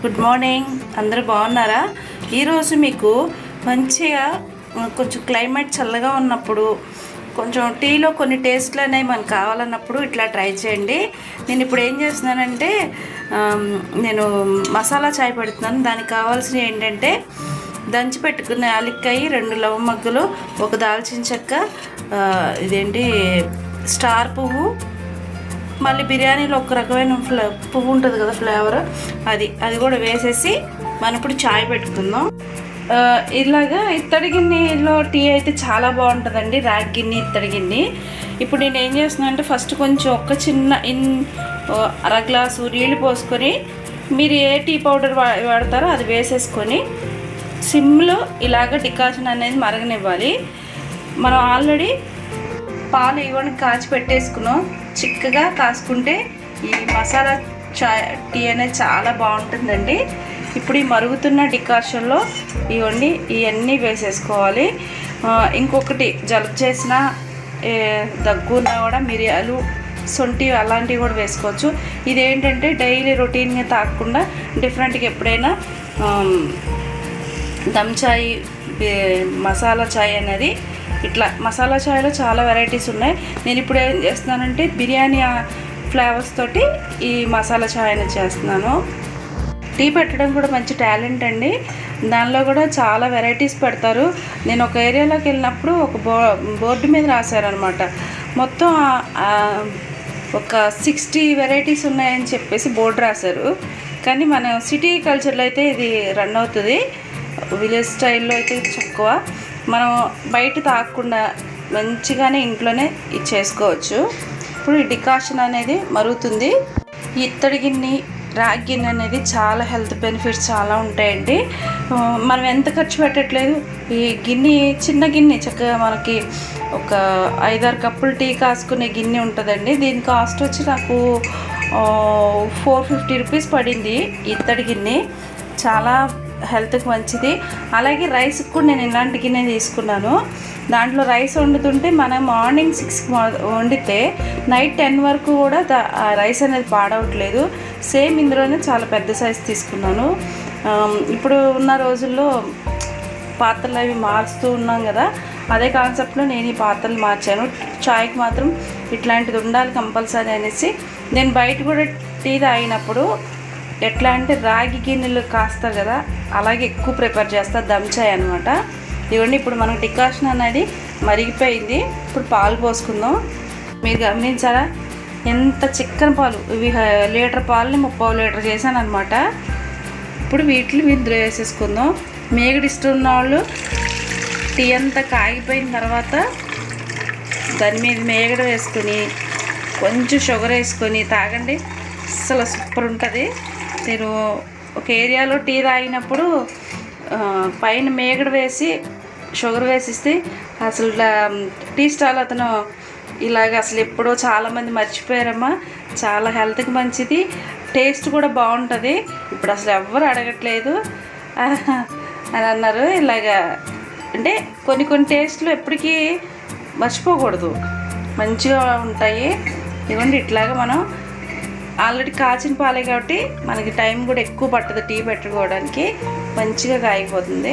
Good morning. అందరూ బాగున్నారా? ఈరోజు మీకు మంచిగా కొంచెం క్లైమేట్ చల్లగా ఉన్నప్పుడు కొంచెం టీలో కొన్ని టేస్ట్లు అనేవి మనకు కావాలన్నప్పుడు ఇట్లా ట్రై చేయండి. నేను ఇప్పుడు ఏం చేస్తున్నానంటే నేను మసాలా చాయ్ పెడుతున్నాను. దానికి కావాల్సినవి ఏంటంటే దంచి పెట్టుకున్న యాలక్కాయ, 2 లవంగలు, 1 దాల్చిన చెక్క, ఇదేంటి స్టార్ పువ్వు, మళ్ళీ బిర్యానీలో ఒక రకమైన పువ్వు ఉంటుంది కదా ఫ్లేవర్, అది కూడా వేసేసి మనం ఇప్పుడు చాయ్ పెట్టుకుందాం. ఇలాగా ఇత్తడి గిన్నెలో టీ అయితే చాలా బాగుంటుందండి. రాగి గిన్నె, ఇత్తడి గిన్నె. ఇప్పుడు నేను ఏం చేస్తున్నాను అంటే ఫస్ట్ కొంచెం ఒక చిన్న అర గ్లాసు నీళ్ళు పోసుకొని, మీరు ఏ టీ పౌడర్ వాడతారో అది వేసేసుకొని సిమ్లో ఇలాగ డికాషన్ అనేది మరగనివ్వాలి. మనం ఆల్రెడీ పాలు ఇవ్వడానికి కాచి పెట్టేసుకున్నాం. చిక్కగా కాసుకుంటే ఈ మసాలా చాయ్ టీ అనేది చాలా బాగుంటుందండి. ఇప్పుడు ఈ మరుగుతున్న డికాషన్లో ఇవన్నీ వేసేసుకోవాలి. ఇంకొకటి జలుబు చేసిన, దగ్గు ఉన్నా కూడా మిరియాలు, సొంటి అలాంటివి కూడా వేసుకోవచ్చు. ఇదేంటంటే డైలీ రొటీన్గా తాగకుండా డిఫరెంట్గా ఎప్పుడైనా దమ్ చాయ్, మసాలా చాయ్ అనేది ఇట్లా మసాలా చాయ్లో చాలా వెరైటీస్ ఉన్నాయి. నేను ఇప్పుడు ఏం చేస్తున్నానంటే బిర్యానీ ఫ్లేవర్స్ తోటి ఈ మసాలా చాయ్ అనేది చేస్తున్నాను. టీ పెట్టడం కూడా మంచి టాలెంట్ అండి. దానిలో కూడా చాలా వెరైటీస్ పెడతారు. నేను ఒక ఏరియాలోకి వెళ్ళినప్పుడు ఒక బోర్డు మీద రాశారనమాట. మొత్తం ఒక 60 వెరైటీస్ ఉన్నాయని చెప్పేసి బోర్డు రాశారు. కానీ మన సిటీ కల్చర్లో అయితే ఇది రన్ అవుతుంది. విలేజ్ స్టైల్లో అయితే తక్కువ. మనం బయట తాగకుండా మంచిగానే ఇంట్లోనే ఇది చేసుకోవచ్చు. ఇప్పుడు ఈ డికాషన్ అనేది మరుగుతుంది. ఈ ఇత్తడి గిన్నె, రాగి గిన్నె అనేది చాలా హెల్త్ బెనిఫిట్స్ చాలా ఉంటాయండి. మనం ఎంత ఖర్చు పెట్టట్లేదు. ఈ గిన్నె చిన్న గిన్నె చక్కగా మనకి ఒక 5-6 కప్పులు టీ కాసుకునే గిన్నె ఉంటుందండి. దీని కాస్ట్ వచ్చి నాకు 450 రూపీస్ పడింది. ఇత్తడి గిన్నె చాలా హెల్త్కి మంచిది. అలాగే రైస్కి కూడా నేను ఇలాంటి గిన్నె తీసుకున్నాను. దాంట్లో రైస్ వండుతుంటే మనం మార్నింగ్ 6కి వండితే నైట్ 10 వరకు కూడా రైస్ అనేది పాడవట్లేదు. సేమ్ ఇందులోనే చాలా పెద్ద సైజు తీసుకున్నాను. ఇప్పుడు ఉన్న రోజుల్లో పాత్రలు అవి మారుస్తూ ఉన్నాం కదా, అదే కాన్సెప్ట్లో నేను ఈ పాత్రలు మార్చాను. చాయ్కి మాత్రం ఇట్లాంటిది ఉండాలి కంపల్సరీ అనేసి నేను బయట కూడా టీ తాగినప్పుడు ఎట్లా అంటే రాగి గిన్నెలు కాస్తారు కదా, అలాగే ఎక్కువ ప్రిపేర్ చేస్తా దమ్ చాయ్ అనమాట. ఇవన్నీ ఇప్పుడు మనకు డికాషన్ అనేది మరిగిపోయింది. ఇప్పుడు పాలు పోసుకుందాం. మీరు గమనించారా ఎంత చిక్కని పాలు. ఇవి లీటర్ పాలని 30 లీటర్ చేశాను అనమాట. ఇప్పుడు వీటిని ఇందులో వేసేసుకుందాం. మేగడ ఇష్టం ఉన్న వాళ్ళు టీ అంతా కాగిపోయిన తర్వాత దాని మీద మేగడ వేసుకొని కొంచెం షుగర్ వేసుకొని తాగండి. అసలు సూపర్ ఉంటుంది. నేను ఒక ఏరియాలో టీ తాగినప్పుడు పైన మేగడ వేసి షుగర్ వేసిస్తే అసలు టీ స్టాల్ అతను ఇలాగ అసలు ఎప్పుడో చాలామంది మర్చిపోయారమ్మా, చాలా హెల్త్కి మంచిది, టేస్ట్ కూడా బాగుంటుంది, ఇప్పుడు అసలు ఎవ్వరు అడగట్లేదు అని అన్నారు. ఇలాగా అంటే కొన్ని టేస్ట్లు ఎప్పటికీ మర్చిపోకూడదు, మంచిగా ఉంటాయి. ఇవ్వండి ఇట్లాగా మనం ఆల్రెడీ కాచిన పాలే కాబట్టి మనకి టైం కూడా ఎక్కువ పట్టదు టీ పెట్టుకోవడానికి, మంచిగా కాగిపోతుంది.